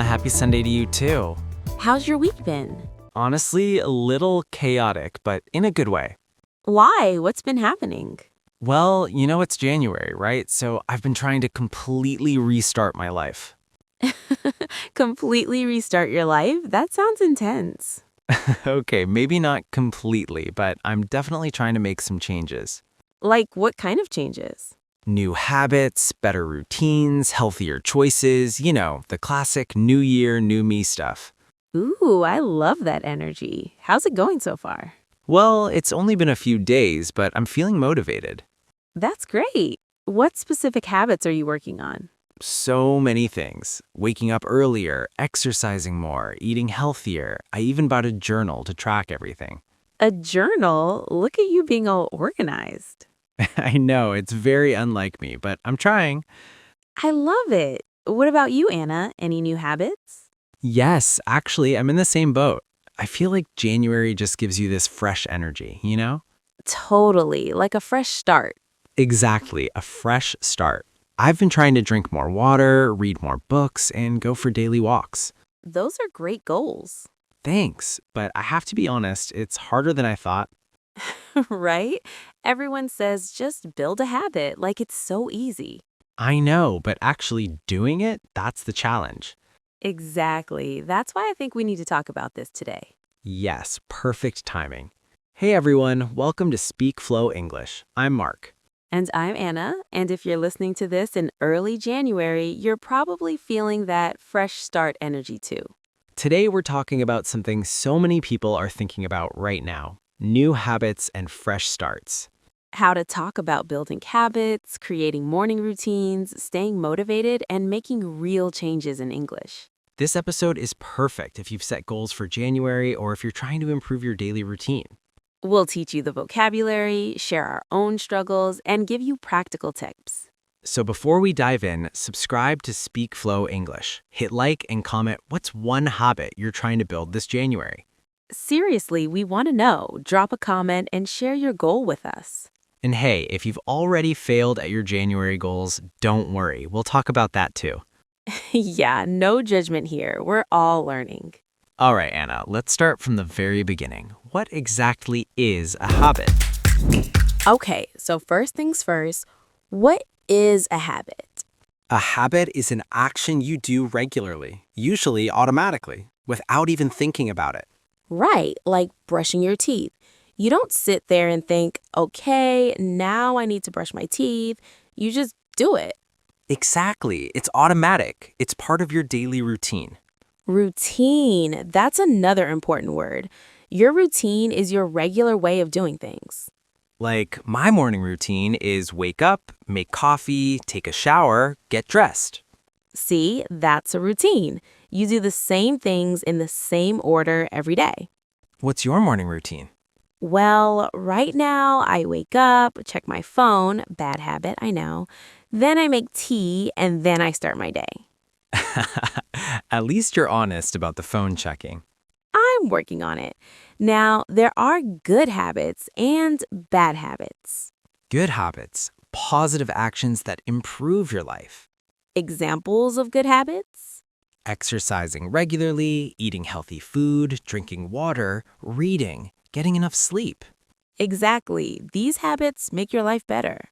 Happy Sunday to you too. How's your week been? Honestly, a little chaotic, but in a good way. Why? What's been happening? Well, it's January, right? So I've been trying to completely restart my life. Completely restart your life? That sounds intense. Okay, maybe not completely, but I'm definitely trying to make some changes. Like, what kind of changes? New habits, better routines, healthier choices, the classic new year, new me stuff. Ooh, I love that energy. How's it going so far? Well, it's only been a few days, but I'm feeling motivated. That's great. What specific habits are you working on? So many things. Waking up earlier, exercising more, eating healthier. I even bought a journal to track everything. A journal? Look at you being all organized. I know, it's very unlike me, but I'm trying. I love it. What about you, Anna? Any new habits? Yes, actually, I'm in the same boat. I feel like January just gives you this fresh energy, you know? Totally, like a fresh start. Exactly, a fresh start. I've been trying to drink more water, read more books, and go for daily walks. Those are great goals. Thanks, but I have to be honest, it's harder than I thought. Right? Everyone says just build a habit, like it's so easy. I know, but actually doing it, that's the challenge. Exactly. That's why I think we need to talk about this today. Yes, perfect timing. Hey everyone, welcome to SpeakFlow English. I'm Mark. And I'm Anna, and if you're listening to this in early January, you're probably feeling that fresh start energy too. Today we're talking about something so many people are thinking about right now: new habits and fresh starts. How to talk about building habits, creating morning routines, staying motivated, and making real changes in English. This episode is perfect if you've set goals for January or if you're trying to improve your daily routine. We'll teach you the vocabulary, share our own struggles, and give you practical tips. So before we dive in, subscribe to SpeakFlow English. Hit like and comment what's one habit you're trying to build this January. Seriously, we want to know. Drop a comment and share your goal with us. And hey, if you've already failed at your January goals, don't worry. We'll talk about that too. Yeah, no judgment here. We're all learning. All right, Anna, let's start from the very beginning. What exactly is a habit? Okay, so first things first, what is a habit? A habit is an action you do regularly, usually automatically, without even thinking about it. Right, like brushing your teeth. You don't sit there and think, okay, now I need to brush my teeth. You just do it. Exactly. It's automatic. It's part of your daily routine. Routine, that's another important word. Your routine is your regular way of doing things. Like, my morning routine is wake up, make coffee, take a shower, get dressed. See, that's a routine. You do the same things in the same order every day. What's your morning routine? Well, right now I wake up, check my phone, bad habit, I know. Then I make tea, and then I start my day. At least you're honest about the phone checking. I'm working on it. Now, there are good habits and bad habits. Good habits, positive actions that improve your life. Examples of good habits? Exercising regularly, eating healthy food, drinking water, reading, getting enough sleep. Exactly. These habits make your life better.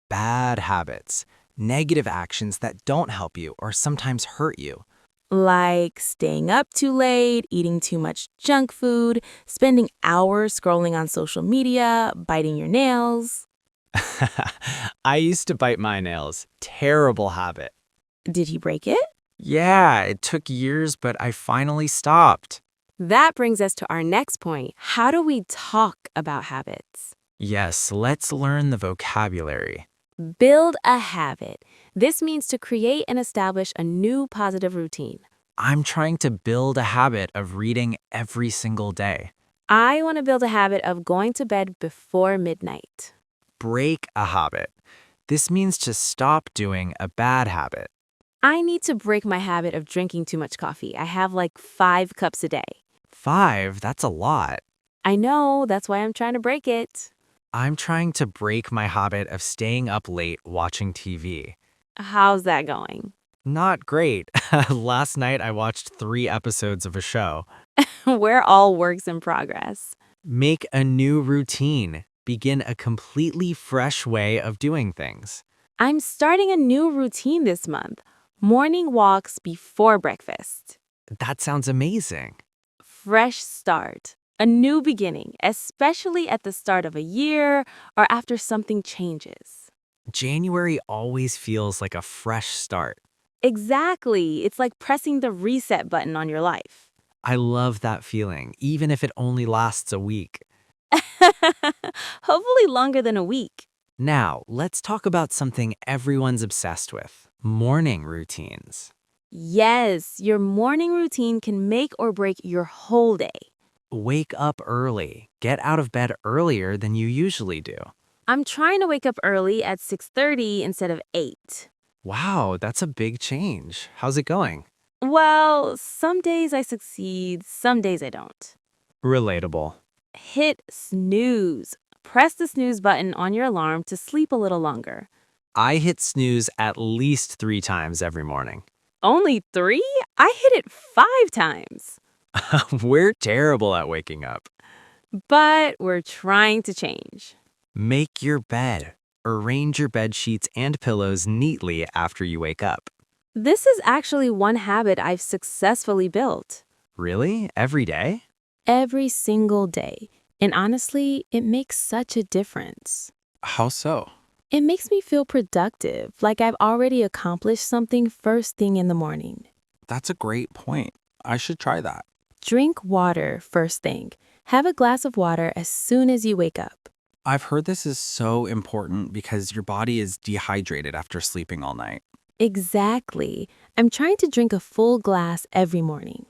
Bad habits, negative actions that don't help you or sometimes hurt you. Like staying up too late, eating too much junk food, spending hours scrolling on social media, biting your nails. I used to bite my nails. Terrible habit. Did he break it? Yeah, it took years, but I finally stopped. That brings us to our next point. How do we talk about habits? Yes, let's learn the vocabulary. Build a habit. This means to create and establish a new positive routine. I'm trying to build a habit of reading every single day. I want to build a habit of going to bed before midnight. Break a habit. This means to stop doing a bad habit. I need to break my habit of drinking too much coffee. I have like 5 cups a day. 5, that's a lot. I know, that's why I'm trying to break it. I'm trying to break my habit of staying up late watching TV. How's that going? Not great. Last night I watched 3 episodes of a show. We're all works in progress. Make a new routine. Begin a completely fresh way of doing things. I'm starting a new routine this month. Morning walks before breakfast. That sounds amazing. Fresh start. A new beginning, especially at the start of a year or after something changes. January always feels like a fresh start. Exactly. It's like pressing the reset button on your life. I love that feeling, even if it only lasts a week. Hopefully longer than a week. Now, let's talk about something everyone's obsessed with: morning routines. Yes, your morning routine can make or break your whole day. Wake up early. Get out of bed earlier than you usually do. I'm trying to wake up early at 6:30 instead of 8. Wow, that's a big change. How's it going? Well, some days I succeed, some days I don't. Relatable. Hit snooze. Press the snooze button on your alarm to sleep a little longer. I hit snooze at least 3 times every morning. Only 3? I hit it 5 times. We're terrible at waking up. But we're trying to change. Make your bed. Arrange your bed sheets and pillows neatly after you wake up. This is actually one habit I've successfully built. Really? Every day? Every single day. And honestly, it makes such a difference. How so? It makes me feel productive, like I've already accomplished something first thing in the morning. That's a great point. I should try that. Drink water first thing. Have a glass of water as soon as you wake up. I've heard this is so important because your body is dehydrated after sleeping all night. Exactly. I'm trying to drink a full glass every morning.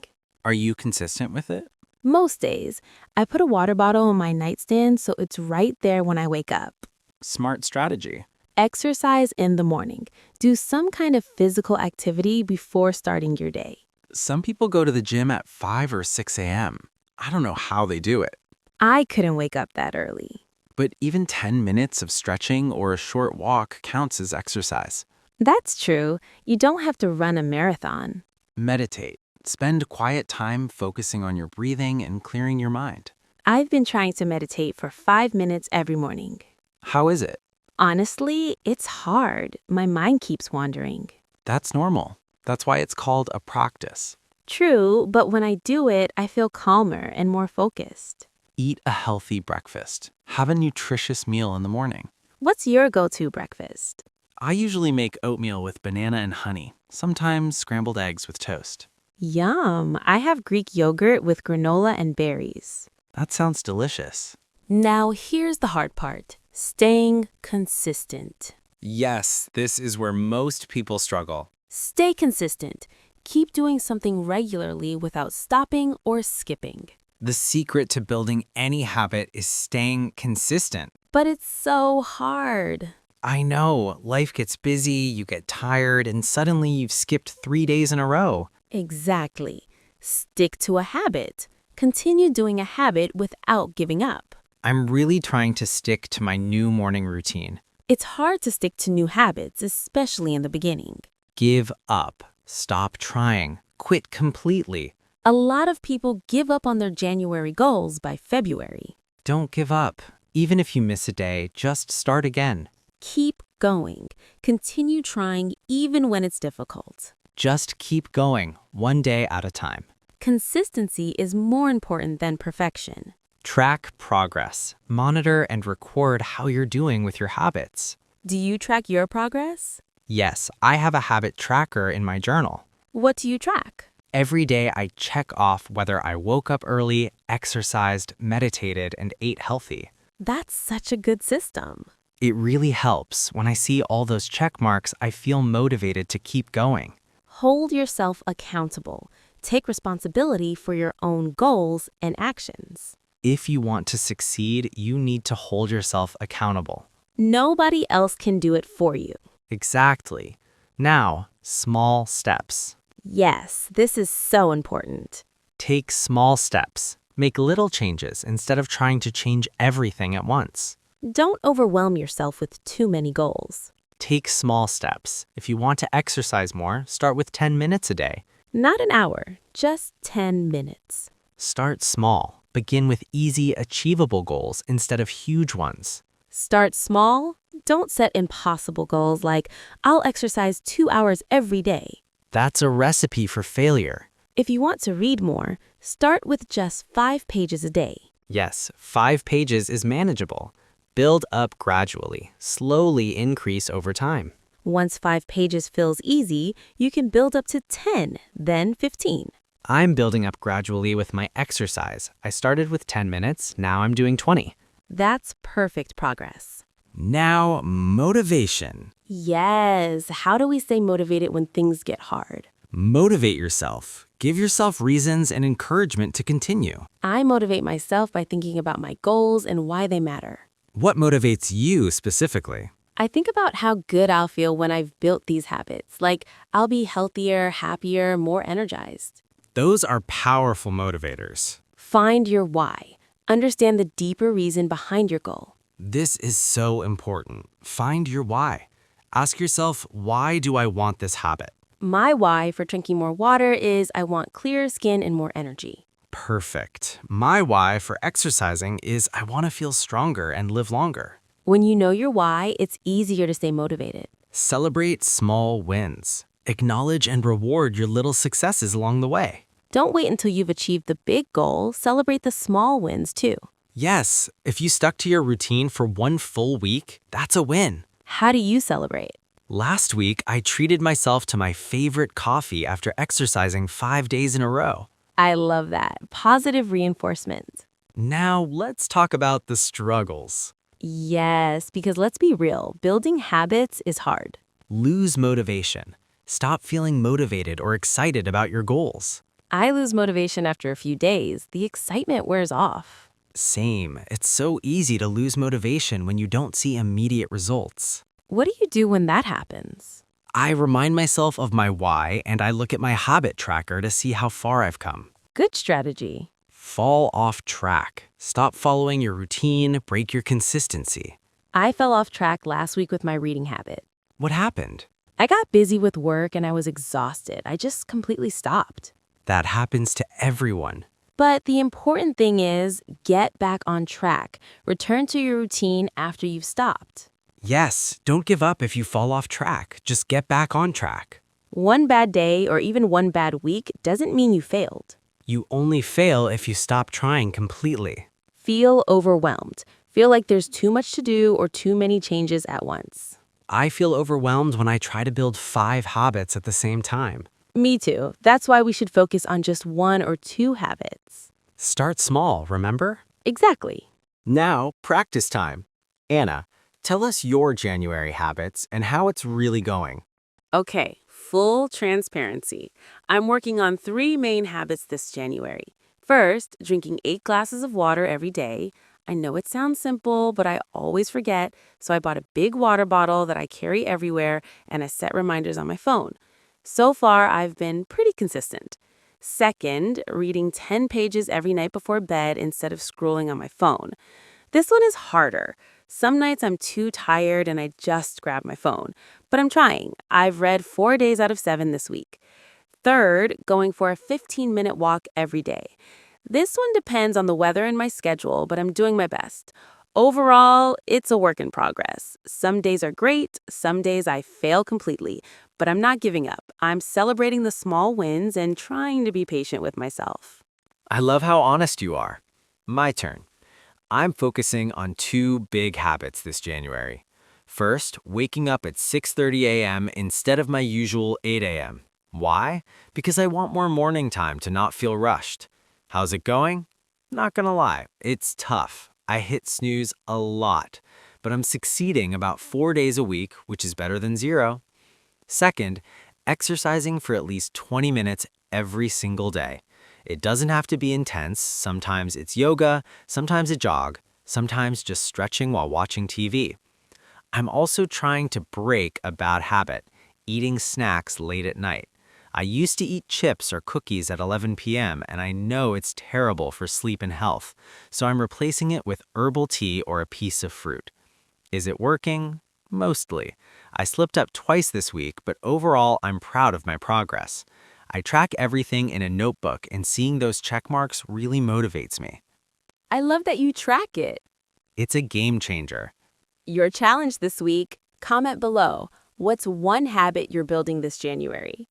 Are you consistent with it? Most days, I put a water bottle on my nightstand so it's right there when I wake up. Smart strategy. Exercise in the morning. Do some kind of physical activity before starting your day. Some people go to the gym at 5 or 6 a.m. I don't know how they do it. I couldn't wake up that early. But even 10 minutes of stretching or a short walk counts as exercise. That's true. You don't have to run a marathon. Meditate. Spend quiet time focusing on your breathing and clearing your mind. I've been trying to meditate for 5 minutes every morning. How is it? Honestly, it's hard. My mind keeps wandering. That's normal. That's why it's called a practice. True, but when I do it, I feel calmer and more focused. Eat a healthy breakfast. Have a nutritious meal in the morning. What's your go-to breakfast? I usually make oatmeal with banana and honey, sometimes scrambled eggs with toast. Yum! I have Greek yogurt with granola and berries. That sounds delicious. Now here's the hard part. Staying consistent. Yes, this is where most people struggle. Stay consistent. Keep doing something regularly without stopping or skipping. The secret to building any habit is staying consistent. But it's so hard. I know, life gets busy, you get tired, and suddenly you've skipped 3 days in a row. Exactly. Stick to a habit. Continue doing a habit without giving up. I'm really trying to stick to my new morning routine. It's hard to stick to new habits, especially in the beginning. Give up. Stop trying. Quit completely. A lot of people give up on their January goals by February. Don't give up. Even if you miss a day, just start again. Keep going. Continue trying even when it's difficult. Just keep going, one day at a time. Consistency is more important than perfection. Track progress. Monitor and record how you're doing with your habits. Do you track your progress? Yes, I have a habit tracker in my journal. What do you track? Every day I check off whether I woke up early, exercised, meditated, and ate healthy. That's such a good system. It really helps. When I see all those check marks, I feel motivated to keep going. Hold yourself accountable. Take responsibility for your own goals and actions. If you want to succeed, you need to hold yourself accountable. Nobody else can do it for you. Exactly. Now, small steps. Yes, this is so important. Take small steps. Make little changes instead of trying to change everything at once. Don't overwhelm yourself with too many goals. Take small steps. If you want to exercise more, start with 10 minutes a day. Not an hour, just 10 minutes. Start small. Begin with easy, achievable goals instead of huge ones. Start small. Don't set impossible goals like, I'll exercise 2 hours every day. That's a recipe for failure. If you want to read more, start with just 5 pages a day. Yes, 5 pages is manageable. Build up gradually. Slowly increase over time. Once 5 pages feels easy, you can build up to 10, then 15. I'm building up gradually with my exercise. I started with 10 minutes, now I'm doing 20. That's perfect progress. Now, motivation. Yes, how do we stay motivated when things get hard? Motivate yourself. Give yourself reasons and encouragement to continue. I motivate myself by thinking about my goals and why they matter. What motivates you specifically? I think about how good I'll feel when I've built these habits, like I'll be healthier, happier, more energized. Those are powerful motivators. Find your why. Understand the deeper reason behind your goal. This is so important. Find your why. Ask yourself, why do I want this habit? My why for drinking more water is I want clearer skin and more energy. Perfect. My why for exercising is I want to feel stronger and live longer. When you know your why, it's easier to stay motivated. Celebrate small wins. Acknowledge and reward your little successes along the way. Don't wait until you've achieved the big goal. Celebrate the small wins too. Yes, if you stuck to your routine for 1 full week, that's a win. How do you celebrate? Last week, I treated myself to my favorite coffee after exercising 5 days in a row. I love that. Positive reinforcement. Now, let's talk about the struggles. Yes, because let's be real, building habits is hard. Lose motivation. Stop feeling motivated or excited about your goals. I lose motivation after a few days. The excitement wears off. Same. It's so easy to lose motivation when you don't see immediate results. What do you do when that happens? I remind myself of my why and I look at my habit tracker to see how far I've come. Good strategy. Fall off track. Stop following your routine, break your consistency. I fell off track last week with my reading habit. What happened? I got busy with work and I was exhausted. I just completely stopped. That happens to everyone. But the important thing is, get back on track. Return to your routine after you've stopped. Yes, don't give up if you fall off track. Just get back on track. One bad day or even one bad week doesn't mean you failed. You only fail if you stop trying completely. Feel overwhelmed. Feel like there's too much to do or too many changes at once. I feel overwhelmed when I try to build 5 habits at the same time. Me too. That's why we should focus on just 1 or 2 habits. Start small, remember? Exactly. Now, practice time. Anna, tell us your January habits and how it's really going. Okay, full transparency. I'm working on 3 main habits this January. First, drinking 8 glasses of water every day. I know it sounds simple, but I always forget, so I bought a big water bottle that I carry everywhere and I set reminders on my phone. So far, I've been pretty consistent. Second, reading 10 pages every night before bed instead of scrolling on my phone. This one is harder. Some nights I'm too tired and I just grab my phone. But I'm trying. I've read 4 days out of 7 this week. Third, going for a 15-minute walk every day. This one depends on the weather and my schedule, but I'm doing my best. Overall, it's a work in progress. Some days are great, some days I fail completely, but I'm not giving up. I'm celebrating the small wins and trying to be patient with myself. I love how honest you are. My turn. I'm focusing on 2 big habits this January. First, waking up at 6:30 a.m. instead of my usual 8 a.m. Why? Because I want more morning time to not feel rushed. How's it going? Not gonna lie, it's tough. I hit snooze a lot, but I'm succeeding about 4 days a week, which is better than 0. Second, exercising for at least 20 minutes every single day. It doesn't have to be intense. Sometimes it's yoga, sometimes a jog, sometimes just stretching while watching TV. I'm also trying to break a bad habit, eating snacks late at night. I used to eat chips or cookies at 11 p.m., and I know it's terrible for sleep and health, so I'm replacing it with herbal tea or a piece of fruit. Is it working? mostly. I slipped up twice this week, but overall, I'm proud of my progress. I track everything in a notebook, and seeing those check marks really motivates me. I love that you track it. It's a game changer. Your challenge this week, comment below. What's one habit you're building this January?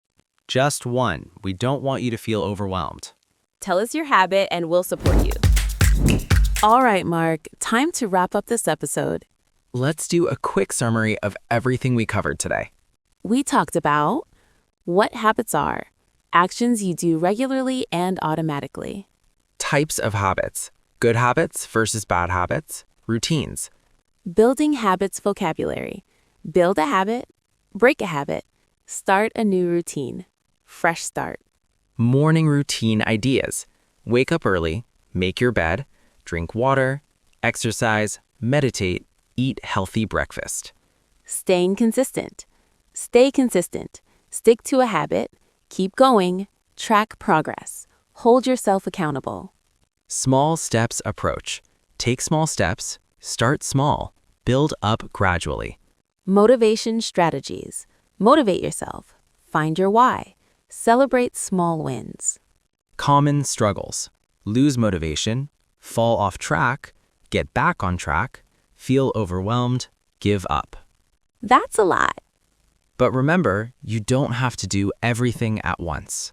Just one. We don't want you to feel overwhelmed. Tell us your habit and we'll support you. All right, Mark, time to wrap up this episode. Let's do a quick summary of everything we covered today. We talked about what habits are, actions you do regularly and automatically, Types of habits. Good habits versus bad habits. Routines. building habits vocabulary, build a habit, break a habit, start a new routine, fresh start. Morning routine ideas. Wake up early, make your bed, drink water, exercise, meditate, eat healthy breakfast. Staying consistent. Stay consistent. Stick to a habit. Keep going. Track progress. Hold yourself accountable. Small steps approach. Take small steps, start small, build up gradually. Motivation strategies. Motivate yourself. Find your why. Celebrate small wins. Common struggles. Lose motivation, fall off track, get back on track, feel overwhelmed, give up. That's a lot. But remember, you don't have to do everything at once.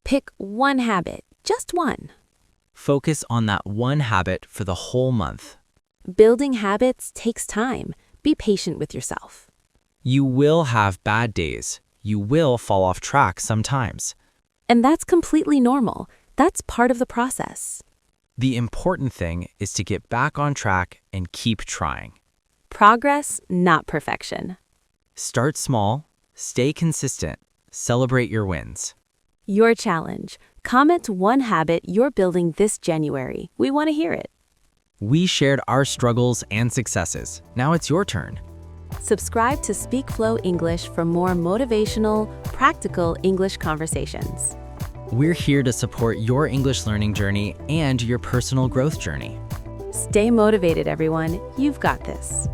Pick one habit, just one. Focus on that one habit for the whole month. Building habits takes time. Be patient with yourself. You will have bad days. You will fall off track sometimes. And that's completely normal. That's part of the process. The important thing is to get back on track and keep trying. Progress, not perfection. Start small, stay consistent, celebrate your wins. Your challenge. Comment one habit you're building this January. We want to hear it. We shared our struggles and successes. Now it's your turn. Subscribe to SpeakFlow English for more motivational, practical English conversations. We're here to support your English learning journey and your personal growth journey. Stay motivated, everyone. You've got this.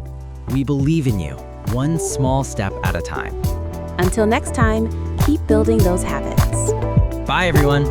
We believe in you, one small step at a time. Until next time, keep building those habits. Bye, everyone.